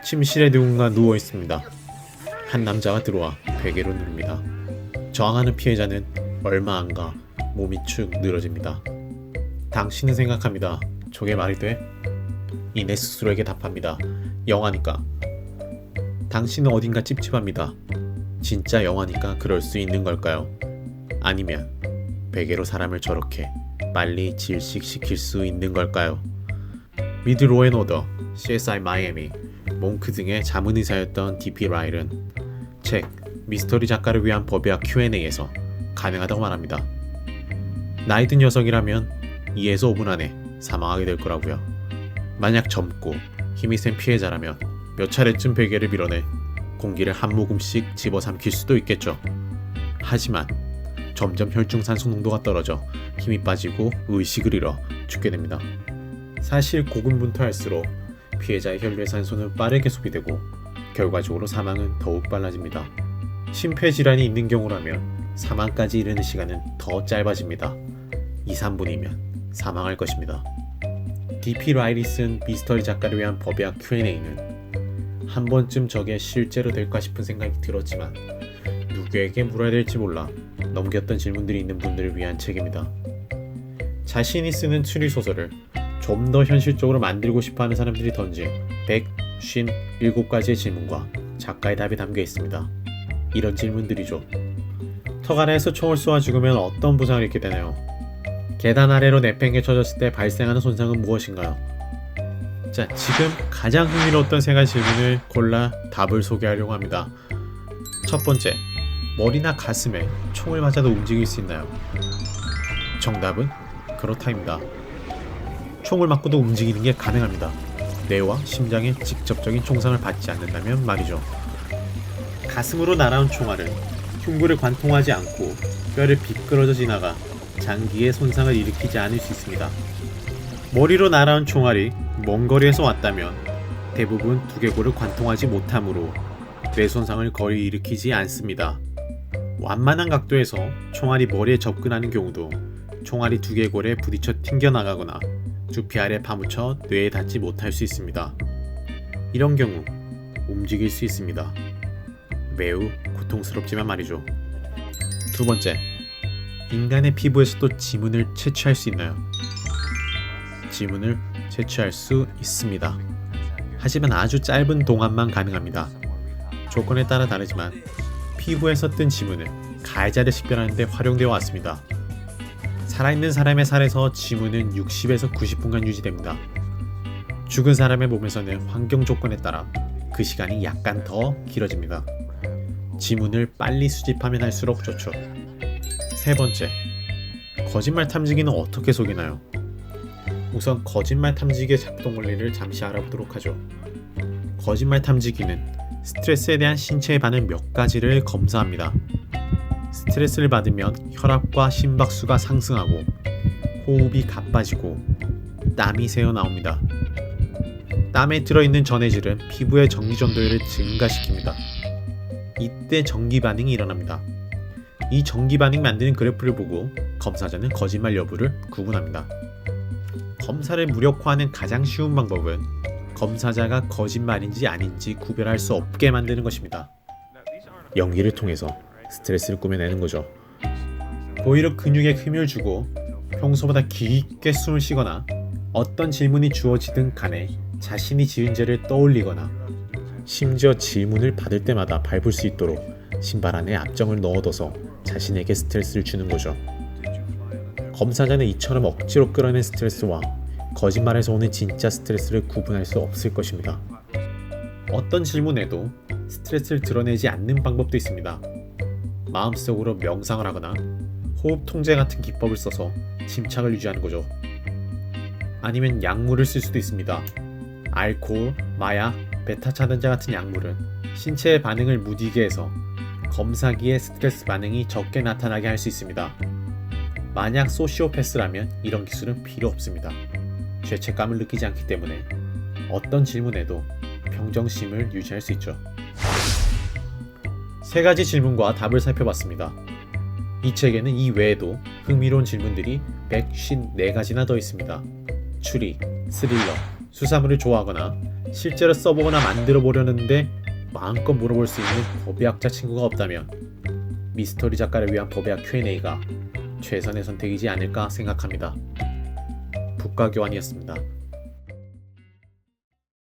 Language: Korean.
침실에 누군가 누워 있습니다. 한 남자가 들어와 베개로 누릅니다. 저항하는 피해자는 얼마 안 가 몸이 축 늘어집니다. 당신은 생각합니다. 저게 말이 돼? 이내 스스로에게 답합니다. 영화니까. 당신은 어딘가 찝찝합니다. 진짜 영화니까 그럴 수 있는 걸까요? 아니면 베개로 사람을 저렇게 빨리 질식시킬 수 있는 걸까요? 미드 로앤오더, CSI 마이애미, 몽크 등의 자문의사였던 D.P. 라일은 책 미스터리 작가를 위한 법의학 Q&A에서 가능하다고 말합니다. 나이 든 녀석이라면 2에서 5분 안에 사망하게 될 거라고요. 만약 젊고 힘이 센 피해자라면 몇 차례쯤 베개를 밀어내 공기를 한 모금씩 집어삼킬 수도 있겠죠. 하지만 점점 혈중산소 농도가 떨어져 힘이 빠지고 의식을 잃어 죽게 됩니다. 사실 고군분투할수록 피해자의 혈류의 산소는 빠르게 소비되고 결과적으로 사망은 더욱 빨라집니다. 심폐질환이 있는 경우라면 사망까지 이르는 시간은 더 짧아집니다. 2, 3분이면 사망할 것입니다. D.P. 라일이 쓴 미스터리 작가를 위한 법의학 Q&A는 한 번쯤 저게 실제로 될까 싶은 생각이 들었지만 누구에게 물어야 될지 몰라 넘겼던 질문들이 있는 분들을 위한 책입니다. 자신이 쓰는 추리소설을 좀 더 현실적으로 만들고 싶어하는 사람들이 던진 157가지의 질문과 작가의 답이 담겨 있습니다. 이런 질문들이죠. 턱 아래에서 총을 쏘아 죽으면 어떤 부상을 입게 되나요? 계단 아래로 내팽개쳐졌을 때 발생하는 손상은 무엇인가요? 자, 지금 가장 흥미로웠던 세 가지 질문을 골라 답을 소개하려고 합니다. 첫 번째, 머리나 가슴에 총을 맞아도 움직일 수 있나요? 정답은 그렇다입니다. 총을 맞고도 움직이는 게 가능합니다. 뇌와 심장에 직접적인 총상을 받지 않는다면 말이죠. 가슴으로 날아온 총알은 흉부를 관통하지 않고 뼈를 비끄러져 지나가 장기에 손상을 일으키지 않을 수 있습니다. 머리로 날아온 총알이 먼 거리에서 왔다면 대부분 두개골을 관통하지 못하므로 뇌 손상을 거의 일으키지 않습니다. 완만한 각도에서 총알이 머리에 접근하는 경우도 총알이 두개골에 부딪혀 튕겨나가거나 두피 아래 파묻혀 뇌에 닿지 못할 수 있습니다. 이런 경우 움직일 수 있습니다. 매우 고통스럽지만 말이죠. 두 번째, 인간의 피부에서도 지문을 채취할 수 있나요? 지문을 채취할 수 있습니다. 하지만 아주 짧은 동안만 가능합니다. 조건에 따라 다르지만 피부에서 뜬 지문은 가해자를 식별하는 데 활용되어 왔습니다. 살아있는 사람의 살에서 지문은 60에서 90분간 유지됩니다. 죽은 사람의 몸에서는 환경 조건에 따라 그 시간이 약간 더 길어집니다. 지문을 빨리 수집하면 할수록 좋죠. 세 번째, 거짓말 탐지기는 어떻게 속이나요? 우선 거짓말 탐지기의 작동 원리를 잠시 알아보도록 하죠. 거짓말 탐지기는 스트레스에 대한 신체의 반응 몇 가지를 검사합니다. 스트레스를 받으면 혈압과 심박수가 상승하고 호흡이 가빠지고 땀이 새어 나옵니다. 땀에 들어있는 전해질은 피부의 전기전도율을 증가시킵니다. 이때 전기 반응이 일어납니다. 이 전기 반응 만드는 그래프를 보고 검사자는 거짓말 여부를 구분합니다. 검사를 무력화하는 가장 쉬운 방법은 검사자가 거짓말인지 아닌지 구별할 수 없게 만드는 것입니다. 연기를 통해서 스트레스를 꾸며내는 거죠. 오히려 근육에 힘을 주고 평소보다 깊게 숨을 쉬거나 어떤 질문이 주어지든 간에 자신이 지은 죄를 떠올리거나 심지어 질문을 받을 때마다 밟을 수 있도록 신발 안에 압정을 넣어둬서 자신에게 스트레스를 주는 거죠. 검사자는 이처럼 억지로 끌어낸 스트레스와 거짓말에서 오는 진짜 스트레스를 구분할 수 없을 것입니다. 어떤 질문에도 스트레스를 드러내지 않는 방법도 있습니다. 마음속으로 명상을 하거나 호흡 통제 같은 기법을 써서 침착을 유지하는 거죠. 아니면 약물을 쓸 수도 있습니다. 알코올, 마약, 베타 차단제 같은 약물은 신체의 반응을 무디게 해서 검사기의 스트레스 반응이 적게 나타나게 할 수 있습니다. 만약 소시오패스라면 이런 기술은 필요 없습니다. 죄책감을 느끼지 않기 때문에 어떤 질문에도 평정심을 유지할 수 있죠. 세 가지 질문과 답을 살펴봤습니다. 이 책에는 이 외에도 흥미로운 질문들이 154가지나 더 있습니다. 추리, 스릴러, 수사물을 좋아하거나 실제로 써보거나 만들어 보려는데 마음껏 물어볼 수 있는 법의학자 친구가 없다면 미스터리 작가를 위한 법의학 Q&A가 최선의 선택이지 않을까 생각합니다. 북가교환이었습니다.